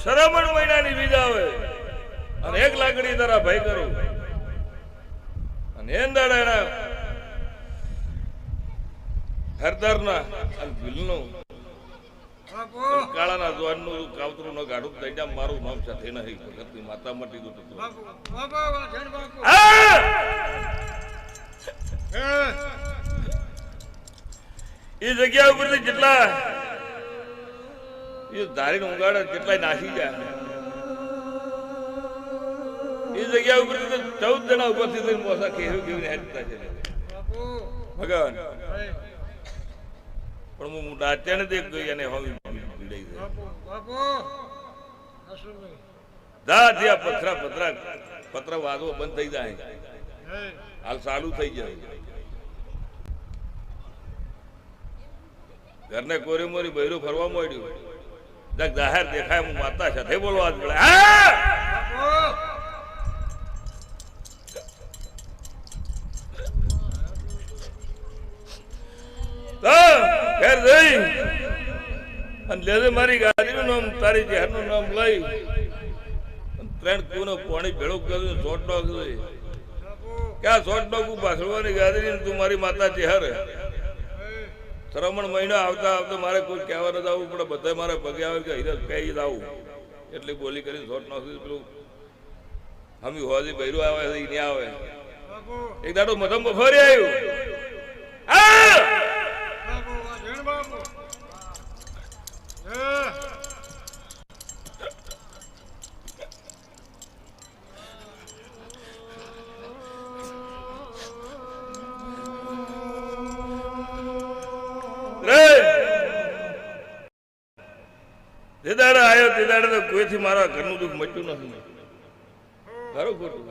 શ્રાવણ મહિનાની બીજા આવે અને 1 લાકડી તારા ભાઈ કરું અને એંદાડા હરદારના અને ભીલનું કાળાના દ્વારનું કાવતરું ન ગાડું દઈ મારું નામ સાથે નહીં ભગતની માતા મટી ગયું એ જગ્યા ઉપરથી જેટલા એ ધારીને ઊંઘાડે કેટલાય નાસી જાય એ જગ્યા ઉપર 14 જણા ઉપરથી થઈને મોસા કેવી કેવી હેરતા છે ભગવાન પણ હું નાચ્યાને દેખ ગઈ અને હવે ભીડાઈ જાય પત્ર વાદવો બંધ થઈ જાય હાલ ચાલુ થઈ જાય ઘરને કોરી મોરી બૈરું ફરવા માંડ્યું જાહેર દેખાય હું માતા સાથે બોલવા જ પડે મારી ગાડીનું નામ તારી જહેરનું નામ લઈ 3 કુનો પાણી ભેળું કર્યું શોર્ટ ડોગ ક્યાં શોર્ટ ડોગ ભાસડવાની ગાડી તું મારી માતા જહેર શ્રાવણ મહિનો આવતા આવતા મારે કોઈ કહેવા ન જવું પડે બધા મારે પગે આવે કે હીરજ કહી જવું એટલી બોલી કરીને શોર્ટ નાખી પેલું હમી હોજી બૈરું આવે એને આવે એક દાડો મધમ બફરી આવ્યું જે દાડે આવ્યો તે દાડે તો કોઈથી મારા ઘરનું દુઃખ મટ્યું નથી ખરું ખોટું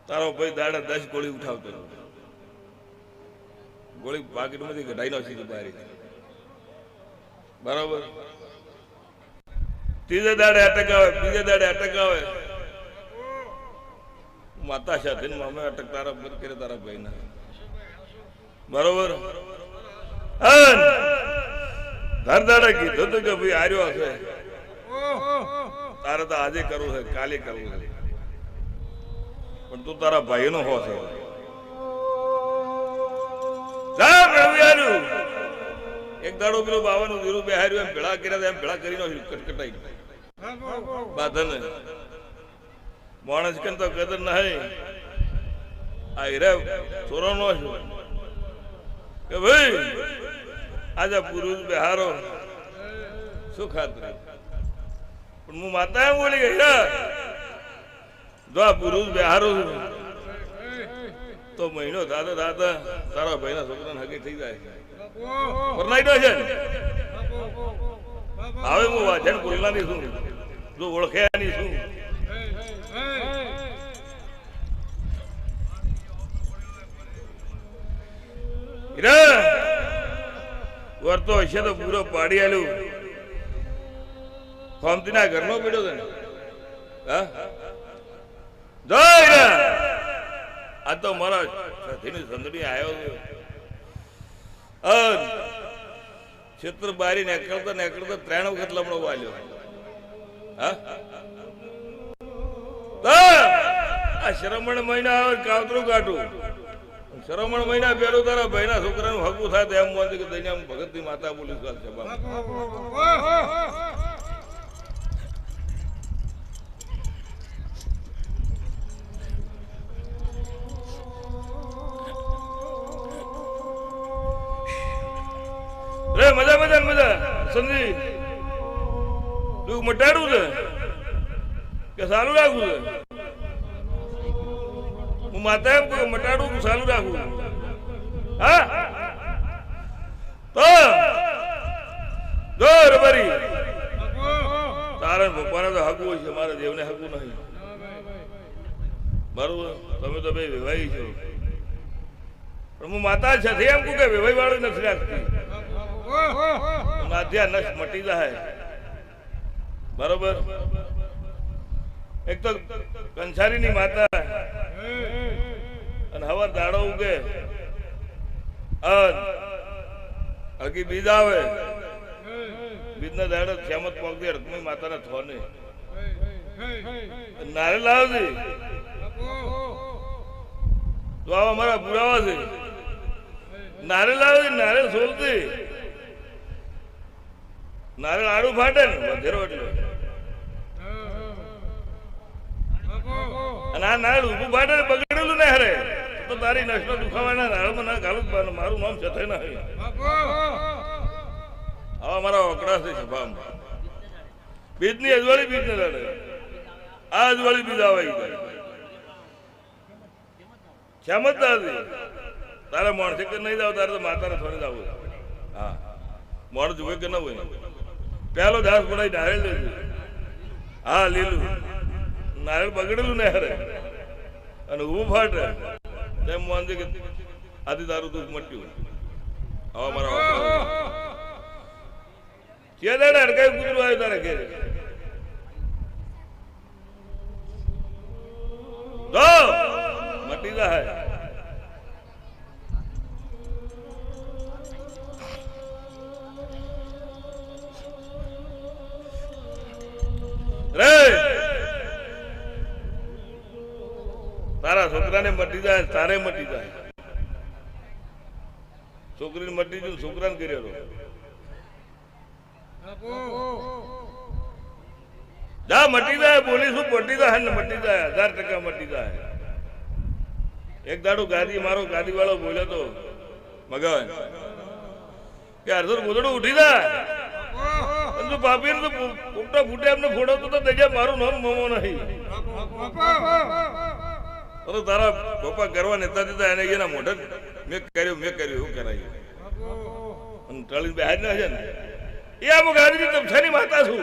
તારો ભાઈ દાડે 10 ગોળી ઉઠાવતો ગોળી પાકીટમાંથી કઢાઈ નાખી હતી બારી બરાબર ત્રીજે દાડે અટક આવે બીજે દાડે અટક આવે માતા સાથે અમે અટક તારા બંધ કરે તારા ભાઈ ના બરોબર દર દાડે કીધું હતું કે ભાઈ આર્યો હશે તારે તો આજે કરવું છે કાલે કરવું છે પણ તું તારા ભાઈ નો હો છે એક દાડો પેલો બાવાનું દીરું બેહાર્યું એમ ભેળા કર્યા એમ ભેળા કરી નાખ્યું કટકટાઈ બાધન માણસ કન તો કદર નહીં આ હીરા ચોરો નો કે ભાઈ આજે પુરુષ બેહારો શું ખાતરી પણ હું માતા એમ બોલી ગઈ જો આ પુરુષ બેહારો તો મહિનો થતા થતા તારા ભાઈ ના છોકરાને હગી થઈ જાય હવે હું વાજન બોલનારી છું જો ઓળખ્યાની છું વર્તો હશે તો પૂરો પાડી આલ્યું ફોમતી ના ઘરનો પીડ્યો છે આ તો મારા સાથીની સંદડી આવ્યો ક્ષેત્ર બારી નીકળતા 3 વખત લમણો વાલ્યો આ શ્રાવણ મહિના આવે કાવતરું કાઢું શ્રાવણ મહિના પેલું તારા ભાઈ ના છોકરાનું હકું થાય તો એમ બોલતી કે દૈનિક ભગત ની માતા બોલી રે મજા મજા મજા સમજી તું મટાડું છે કે સારું રાખવું છે હું માતા એમ કહું મટાડું કે સારું રાખવું હા તો જો રબારી તારે ભગવાને તો હકવું હોય છે મારા દેવને હકવું નહીં બરોબર તમે તો ભાઈ વિવાહી છો પણ હું માતા સાથે એમ કહું કે વિવાહ વાળું નથી રાખતી નાધ્યા નશ મટી જાય બરોબર એક તો કંસારીની માતા અને હવા દાડો ઉગે હકી બીજ આવે બીજના દાડે શ્યામત પગથી અડકમી માતાના થોને નારિયેળ લાવજે તો આવા અમારા પુરાવા છે. નારિયેળ લાવજે, નારિયેળ સોલજે. નારિયેળ આડું ફાટે ને વધેરો એટલે, અને આ નારિયેળ ઊભું ફાટે ને બગડેલું ને હરે તો તારી નસનો દુખાવાના નારિયેળમાં ના ઘાલું, મારું નામ છે ના હોય. આવા મારા ઓકડા છે સભામાં. બીજની અજવાળી બીજ ને લડે, આ અજવાળી બીજ આવાઈ જાય. સમજદાર તારે માણસે કે નહીં જાવ, તારે તો માતાને થોડી જવું. હા, માણસ જુએ કે ના હોય. પેલો દાસ પડાય નારિયેળ લેજો. હા, લીલું નારિયેળ બગડેલું ને હરે અને ઊભું ફાટે તેમ માનજે કે આથી તારું દુઃખ મટ્યું. આવા મારા કે દાડે અડકાઈ કૂતરું આવ્યું તારે ઘેરે મટી જાય. રે તારા છોકરાને મટી જાય, તારે મટી જાય. છોકરીને મટી ગયું, છોકરાને કર્યો જા મટી જાય. બોલીશું મટી જાય ને મટી જાય, 1000% મટી જાય. એક દાડો ગાદી મારો ગાદી વાળો બોલ્યો તો મગન કે અર્ધર ગોદડું ઉઠી જાય પાપી તો પોપટા ફૂટે એમને ફોડો તો દેજે મારું નામ મોમો નહીં. તારા પપ્પા કરવા નેતા દીધા એને એના મોઢે મેં કર્યું એવું કરાયું અને ટળી બહાર ના છે ને એ આમ ગાડી તમસાની માતા છું.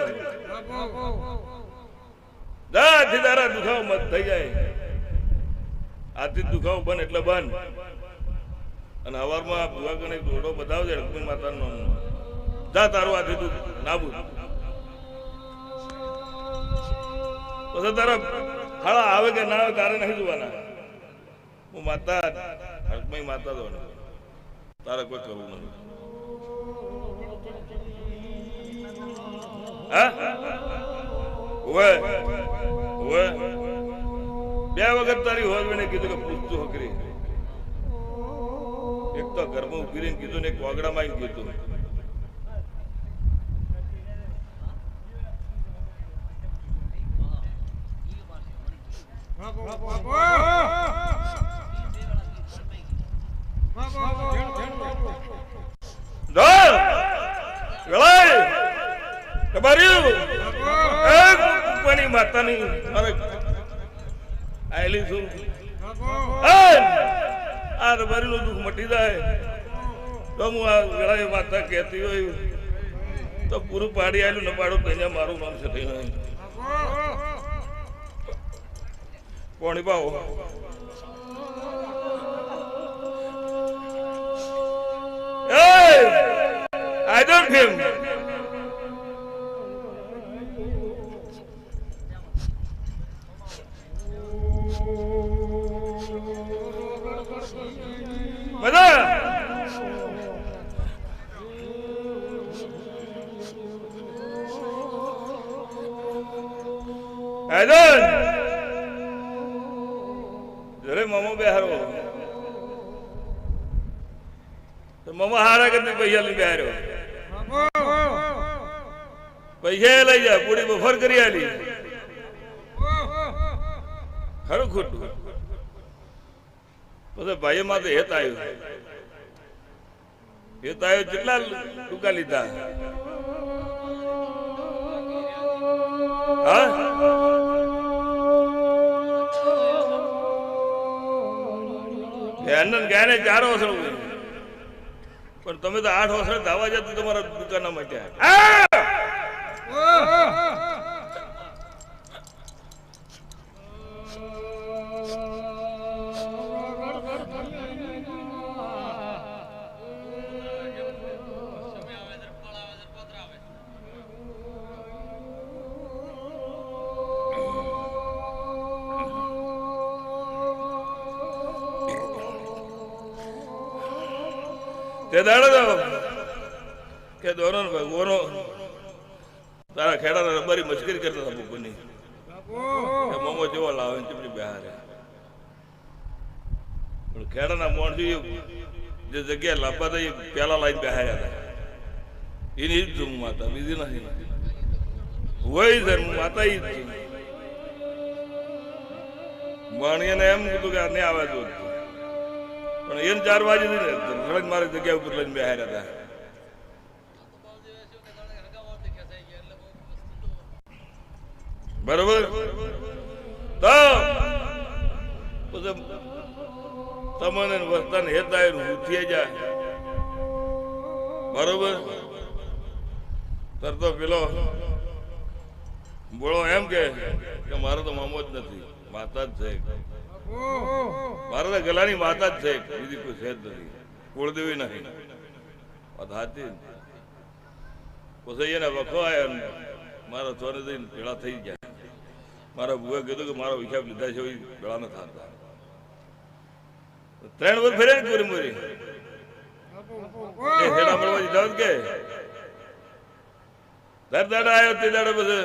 દાથી તારા દુખાવો મત થઈ જાય. આથી દુખાવો બન એટલે બન. અને હવારમાં ભૂવા ગણે દોડો બતાવજે રકમી માતાનો જા તારું આથી તું નાબૂદ. પછી તારા ખાડા આવે કે ના આવે તારે નહીં જોવાના. હું માતા રકમી માતા દો તારે કોઈ કરવું નથી. હા ઓવે ઓવે બે વખત તારી હોજવીને કીધું કે પૂછતું હકરી. એક તો ઘરમાં ઉભી રહીને કીધું ને એક વાગડામાં આવીને કીધું. માતાની આયેલી છું આ રબારી નું દુઃખ મટી જાય તો હું આ વેળાએ માતા કહેતી હોય તો પૂરું પાડી આવેલું ન પાડું તો અહીંયા મારું નામ છે કોણી પાવો. I don't him. Mother. I don't. जरे मामा बेहारो तो मामा हारा करते पैसा ले बेहारो पैसा लई जा पूरी बफर करी आली खरो खोटू પછી ભાઈ માં તો હેત આવ્યો જેટલા ટૂંકા લીધા. હા ગાયને 4 ઓસળ પણ તમે તો 8 ઓસળ ધાવા જતું તમારા દુકાના માટે. તે દાડો કે દોરો ભગવાનો તારા ખેડા રબારી મશ્કરી કરતા હતા બપોરની મોમો જેવો લાવે ચીમની બહારે પણ ખેડાના મોણસી જે જગ્યાએ લાભા હતા એ પેલા લાઈન બેહાર્યા હતા એની જ છું માતા બીજી નથી હોય સર હું માતા ઈ જ છું માણીને એમ કીધું કે નહીં આવે તો પણ એને 4 વાગે મારી જગ્યા ઉપર લઈને બેહાર્યા હતા બરોબર તો તમને વસ્તાને હેતા ઉઠી જાય બરોબર તરતો પેલો બોલો એમ કે મારો તો મામો જ નથી માતા જ છે મારા તો ગલાની માતા જ છે બીજી કોઈ છે જ નથી કુળદેવી નથી વાત સાચી પછી એને વખો આવ્યા મારા ચોરે જઈને ભેળા થઈ ગયા મારા બુએ કીધું કે મારો હિસાબ લીધા છે ભેળા ન થતા 3 વર્ષ ફેરે ને પૂરી મોરી હેડા મળવા દીધા કે દર દાડા આવ્યો તે દાડે બધે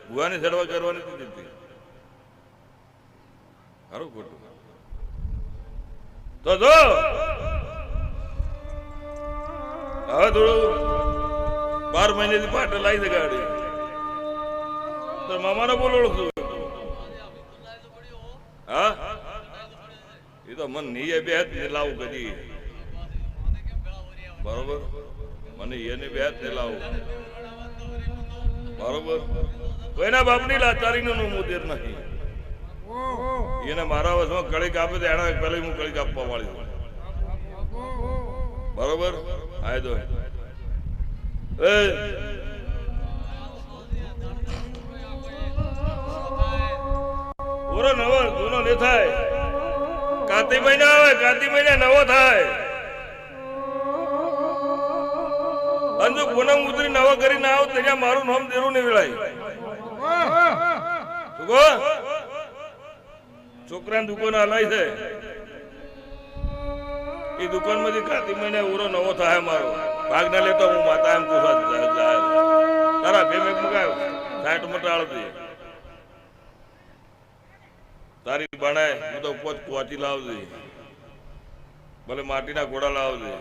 ભુવાની સડવા કરવાની દીધી સારું ખોટું તો જો હવે થોડું 12 મહિનેથી પાટે લાવી દે ગાડી તો મામાને બોલો છું હા એ તો મન નહીં બે લાવું કદી બરોબર મને એને બે લાવું બરોબર કોઈના બાપની લાચારી નો મુદેર નથી એને મારા વસમાં કળીક આપે તો એના પહેલા હું કળીક આપવા વાળી બરોબર આય તો પૂરો નવો ગુનો ને થાય કાર્તિક મહિના આવે કાર્તિક મહિના નવો થાય અંજુ પૂનમ ઉતરી નવો કરીને આવ ત્યાં મારું નામ દેરું નહીં વેળાય છોકરા દુકાન હલાય છે એ દુકાન માંથી કાર્તિક મહિને ઉરો નવો થાય મારો ભાગ ના લેતો હું માતા એમ પૂછવા તારા ભેમે મુકાયો 60 મટાળતી તારી બનાય હું તો પોચ કોચી લાવજે ભલે માટીના ઘોડા લાવજે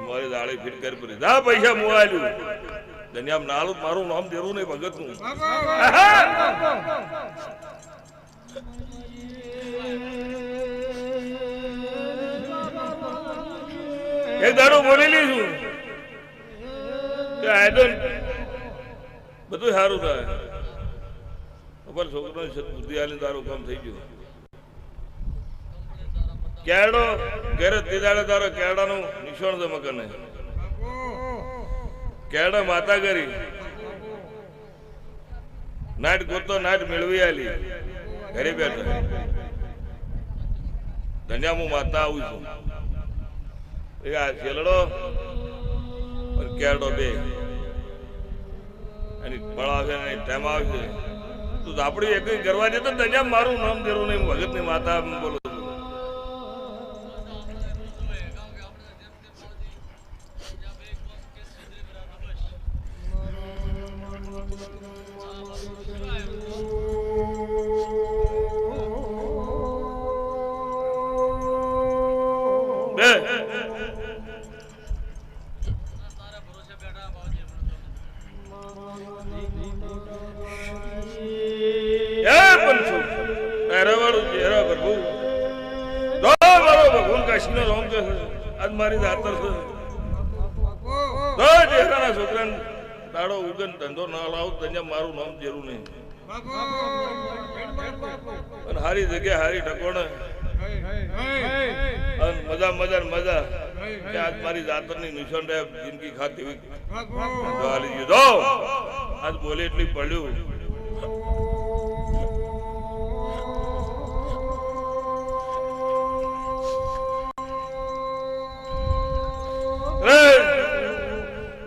મારી દાળી ફીટ કરી પડી જા પૈસા મોવાલ્યું દનિયામ નાલું મારું નામ દેરું નહીં ભગત નું એક દાડું બોલી લીધું કે બધું સારું થાય ખબર છોકરો બુદ્ધિ આલી તારું કામ થઈ ગયું કેડો ઘેરે દીદાડે તારો કેડાનું નિશાન છે મકને કેડા માતા કરી નાટ ગોતો નાટ મેળવી આલી ઘરે બેઠા ધન્યા હું માતા આવું છું એ આ છેલડો કેડો બે એની પળાવે ને ટાઈમ આવશે તું આપડી એક કરવા જતો ધન્યા મારું નામ દેરું નહીં ભગત ની માતા બોલો મારી દાતર છે છોકરા દાડો ઉગન ધંધો ના લાવું ત્યાં મારું નામ જેરું નહીં હારી જગ્યા હારી ટકોણે મજા મજા મજા આજ મારી દાતર ની નિશાન રહે જિંદગી ખાતી આજ બોલે એટલી પડ્યું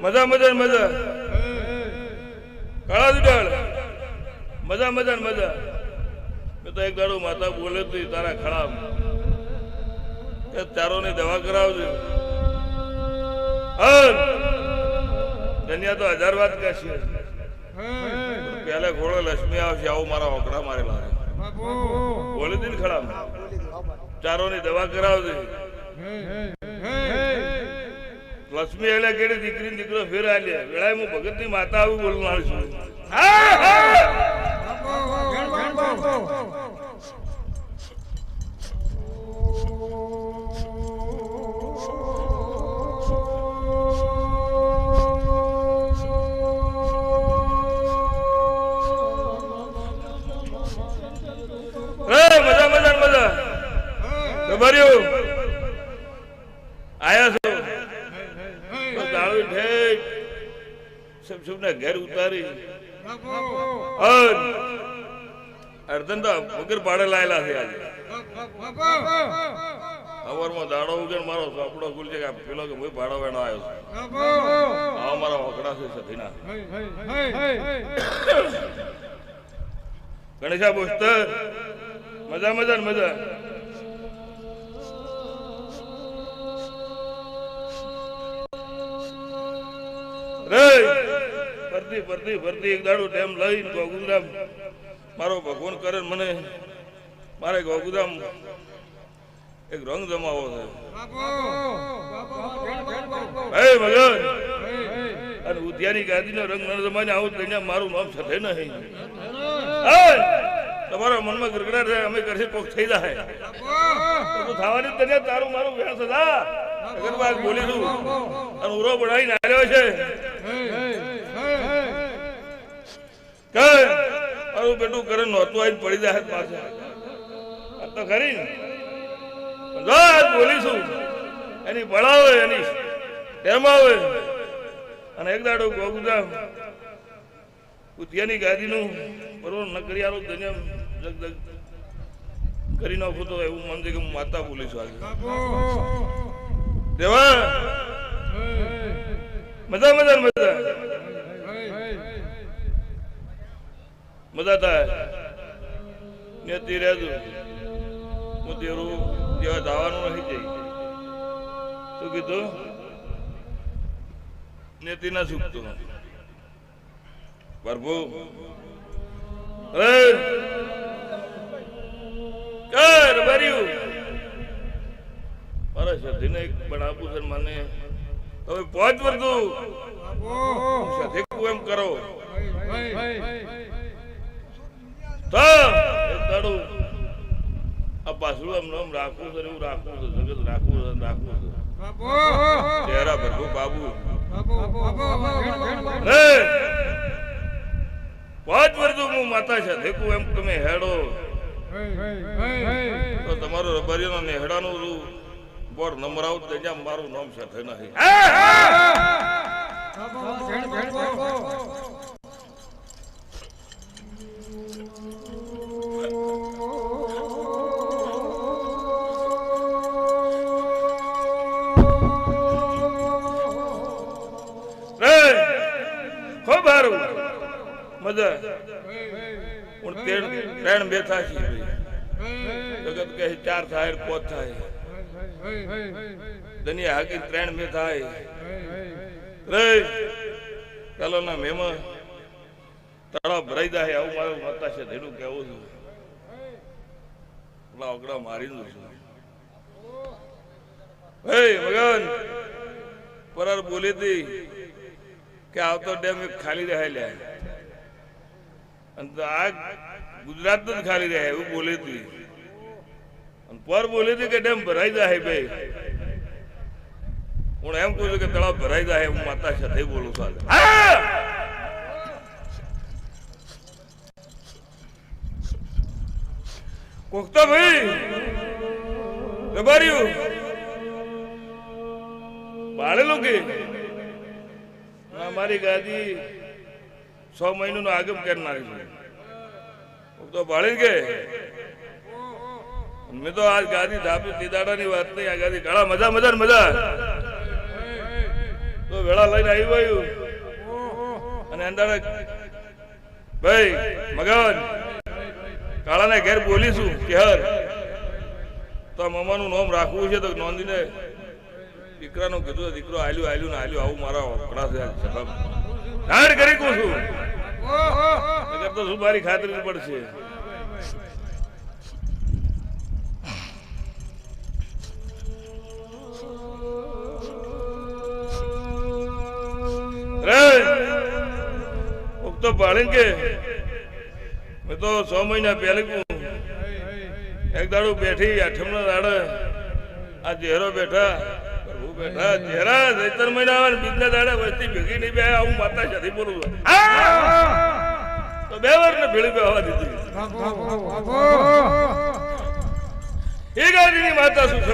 મજા મજા મજા કાળા દુડાળ મજા મજા મજા મેં તો એક દાડો માતા બોલે તો તારા ખડા તારો ની દવા કરાવજો ધન્યા તો 1000 વાત કરશે પેલા ઘોડો લક્ષ્મી આવશે આવું મારા ઓકડા મારેલા બોલી દીને ખડા ચારોની દવા કરાવજે લક્ષ્મી એટલે કેડી દીકરી દીકરો ફેર આલ્યા વેળાએ હું ભગત ની માતા આવું બોલનાર છું મજા મજા મજા ખબર્યું આયા છો દાળુ ઠેક સબ સબને ઘેર ઉતારી અર્ધન તો વગર ભાડે લાયેલા છે આજે સવારમાં દાડો ઉગર મારો સાપડો ખુલ છે કે પેલો કે ભાઈ ભાડો વેણો આવ્યો છે આવા મારા ઓકડા છે સધીના ગણેશા પુસ્તક મજા મજા ને મજા રે ફરતી ફરતી ફરતી એક દાડો ટેમ લઈને ગોગુદામ મારો ભગવાન કરે મને મારે ગોગુદામ એક રંગ જમાવો છે હે ભગવાન અને ઉદ્યાની ગાદીનો રંગ ન જમાને આવું ત્યાં મારું નામ થશે નહીં તમારા મનમાં ગરગડા છે અમે કરશે કોક થઈ જાય તો થવાની તને તારું મારું વ્યાસ હતા અગર વાત બોલી દઉં અને ઉરો બઢાઈને આવ્યો છે કે મારું બેટું કરે નહોતું આવીને પડી જાય પાસે આ તો ખરી ને બોલીશું એની ભણાવે એની ટેમાવે અને એક દાડો ગોગુદામ ઉદ્યાની ગાદીનું બરોબર નકરિયાનું ધન્યમ જગજગ કરી નાખું તો એવું મન છે કે હું માતા બોલીશું આજે દેવા મજા મજા મજા મજા થાય નેતી રહેજો હું તેરું જેવા જવાનું નહીં જઈ શું કીધું નેતી ના સુખતું પ્રભુ કર ભર્યું મારા સધીને એક બનાવું છે મને હવે પહોંચ વર્તું સધી એમ કરો તો દાડું આ પાછું એમ નામ રાખવું છે એવું રાખવું છે જગત રાખવું છે રાખવું છે ચહેરા ભરવું બાબુ પાંચ વર્ષ હું માતા છે દેખું એમ તમે હેડો તો તમારો રબારીનો નેહડાનું બોર્ડ નંબર આવું તો ત્યાં મારું નામ સાથે નહીં ખૂબ સારું મજા ત્રણ બેઠા છીએ જગત કહે 4 થાય 5 થાય દુનિયા હાકી 3 બે થાય રે ચાલો ના મેમાં તળાવ ભરાઈ જાય આવું મારું માતા છે ધેડું કેવું છું ઓગડા મારી દઉં છું હે ભગવાન પરાર બોલી હતી કે આવતો ડેમ ખાલી રહે લે આ ગુજરાત જ ખાલી રહે એવું બોલી હતી પર બોલી હતી કે ડેમ ભરાઈ જાય ભાઈ હું એમ કહું છું કે તળાવ ભરાઈ જાય હું માતા સાથે બોલું છું કોકતા ભાઈ રબાર્યું બાળેલું કે મારી ગાદી 6 મહિનાનું આગમ કરનારી છે તો ભાળી કે મેં તો આજ ગાદી ધાપી તીદાડાની વાત નહીં આ ગાદી ઘણા મજા મજા મજા તો વેળા લઈને આવ્યું અને અંદાડે ભાઈ મગન કાળાને ઘેર બોલીશું કે હર તો મમ્માનું નામ રાખવું છે તો નોંધીને દીકરાનું કીધું દીકરો આલ્યું આલ્યું ને આલ્યું આવું મારા ઓકડા છે હાડ કરી કહું છું અગર તો શું મારી ખાતરી પડશે તો પાડે કે મેં તો 6 મહિના પહેલે એક દાડો બેઠી આઠમના દાડે આ ચહેરો બેઠા પ્રભુ બેઠા ચહેરા 17 મહિના આવે બીજના દાડે વસ્તી ભેગી નહીં બે હું માતા સાથે બોલું તો 2 વર્ષને ભેળી બેહવા દીધી એ ગાડીની માતા શું છે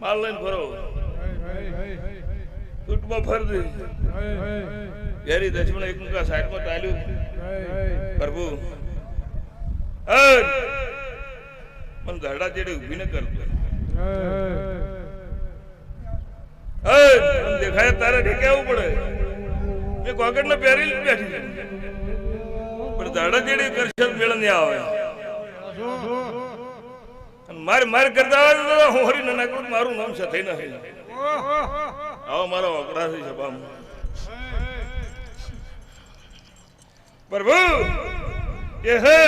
માલ લઈને ફરો ટૂંકમાં ફરતી ઘેરી દશમણ એક મુકા સાઈડમાં ચાલ્યું પ્રભુ મને ધરડા ચેડે ઉભી ને કરતો દેખાય તારે ઢેકે આવવું પડે મેં કોકટ ને પહેરી બેઠી પણ ધરડા ચેડે કરશે મેળ નહીં આવે મારે મારે કરતા આવે હું હરી નાખું મારું નામ છે થઈ નથી આવો મારો અકડા છે સભામાં પ્રભુ એ હે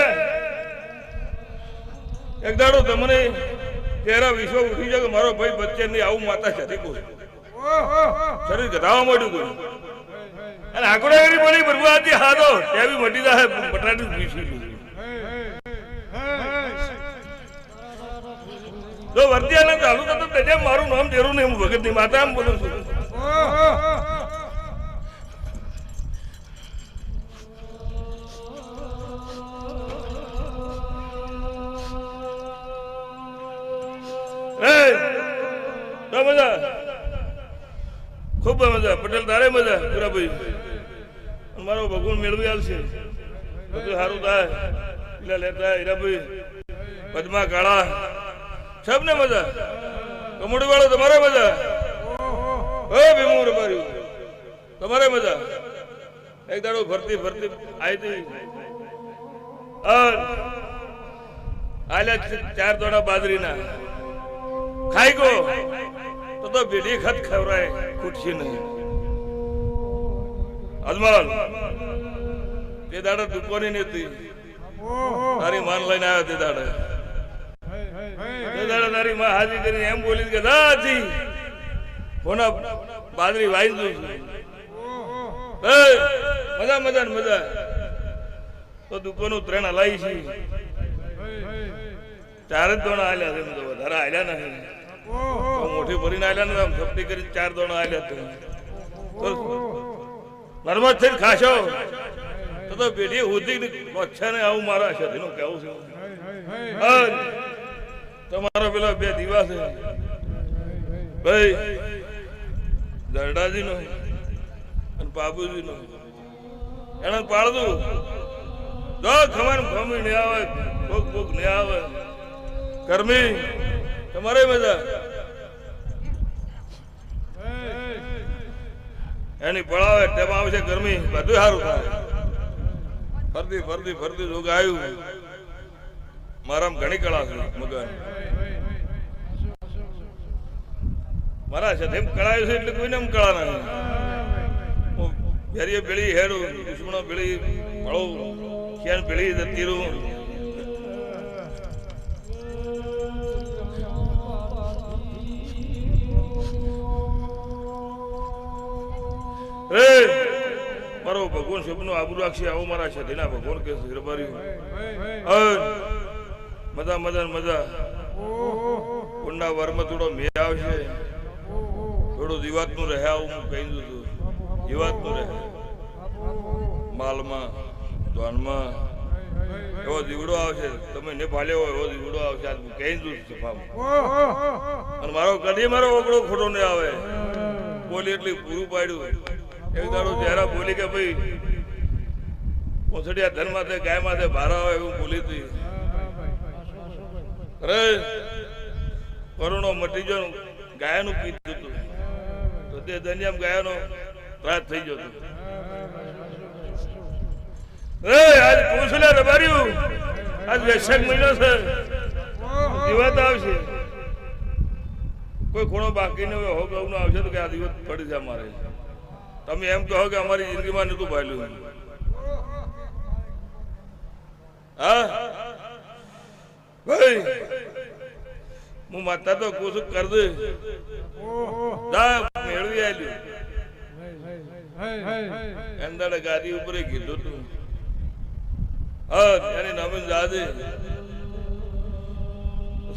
એક દાડો તમને તેરા વિશ્વ ઉઠી જાય કે મારો ભાઈ બચ્ચે નહીં આવું માતા છે કોઈ શરીર ઘટાવા માંડ્યું કોઈ અને આંકડો એવી બોલી પ્રભુ આજે હાથો ત્યાં બી મટી જાય બટાટી પીસી જો વર્તિયાને ચાલુ થતો તે મારું નામ તેરું નહીં હું ભગત ની માતા એમ બોલું છું મજા ખૂબ મજા પટેલ તારે મજા પૂરા ભાઈ મારો ભગવાન મેળવી આવશે બધું સારું થાય પેલા લેતા હીરાભાઈ પદ્મા કાળા सबने मजा कमोड़ी वालों तुम्हारे मजा ओ भीमूर मारियो तुम्हारे मजा एक दाड़ो भरती भरती आई थी और आल्या 4 दोड़ा बाजरी ना खाई को तो बेटी खत खवराए खुटशी नहीं अजमल ते दाड़ा दुकानी नहीं थी तारी मान लઈને આવ્યો તે દાડા તારી માં હાજી કરીને એમ બોલી કે દાદી કોના બાજરી વાઈ દઉં મજા મજા મજા તો દુકાનો 3 હલાઈ છે 4 દોણા આલ્યા છે તો વધારે આલ્યા નહીં તો મોટી ભરીને આલ્યા ને આમ થપટી કરી 4 દોણા આલ્યા તો નર્મદ થઈને ખાશો તો પેઢી ઉધી ઓછા ને આવું મારા સાથેનું કેવું છે તમારો પેલો 2 દીવા છે ભાઈ દરડાજી નો અને બાબુજી નો એને પાડતું જો ખબર ખમી નહીં આવે ભોગ ભોગ નહીં આવે કર્મી તમારે મજા એની પડાવે તેમાં આવશે ગરમી બધું સારું થાય ફરતી ફરતી ફરતી જોગ આવ્યું મારામાં ઘણી કળા છે મગન મારા સાથે કળાયું છે એટલે કોઈને કળા નહીં ભેરીએ ભેળી હેડું દુશ્મનો ભેળી મળું ક્યાં ભેળી તીરું મારો ભગવાન સબનું આબરૂ રાખશે આવો મારા સાથેના ભગવાન કે મજા મજા મજા કુંડા વરમાં થોડો મેં આવશે થોડો જીવાતનું રહે આવું હું કહી દઉં છું જીવાતનું રહે માલમાં ધ્વાનમાં એવો દીવડો આવશે તમે ને ભાલ્યો હોય એવો દીવડો આવશે આજ હું કહી દઉં છું અને મારો કદી મારો ઓગળો ખોટો નહીં આવે બોલી એટલી પૂરું પાડ્યું એક દાડો ચહેરા બોલી કે ભાઈ પોસડિયા ધન માથે ગાય માથે ભારા હોય એવું બોલી હતી અરે કરોડો મટી જો ગાયનું પીતું હતું તો બધે દનિયામ ગાયાનો ત્રાસ થઈ ગયો હતો. આજ પૂછલે રબાર્યું, આજ વૈશાખ મહિનો છે, દિવસ આવશે, કોઈ ખૂણો બાકી નહીં હો ગૌ નો આવશે તો કે આ દિવસ પડી જાય મારે. તમે એમ કહો કે અમારી જિંદગીમાં નતું ભાલ્યું. હા ભાઈ હું માતા તો કુછ કર દે મેળવી આવ્યું અંદર ગાડી ઉપર કીધું તું. હા ત્યારે નામે જાદે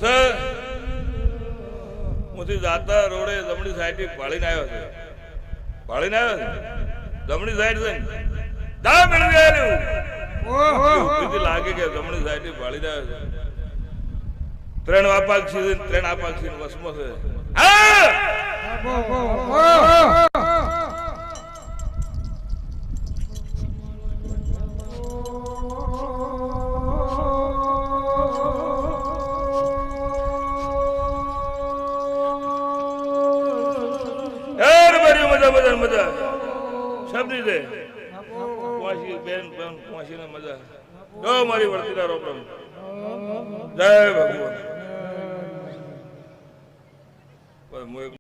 સર હું જાતા રોડે જમણી સાઈડ પાડીને આવ્યો છે. પાડીને આવ્યો છે જમણી સાઈડ છે દા મેળવી આવ્યું. લાગે કે જમણી સાઈડ પાડીને આવ્યો છે. ત્રણ આપાક્ષી ત્રણ આપાક્ષી વસમો છે. મજા મજા મજા શબ્દી દે બેન પહોંચી ને મજા દો મારી વર્તીના રોપણ. જય ભગવાન.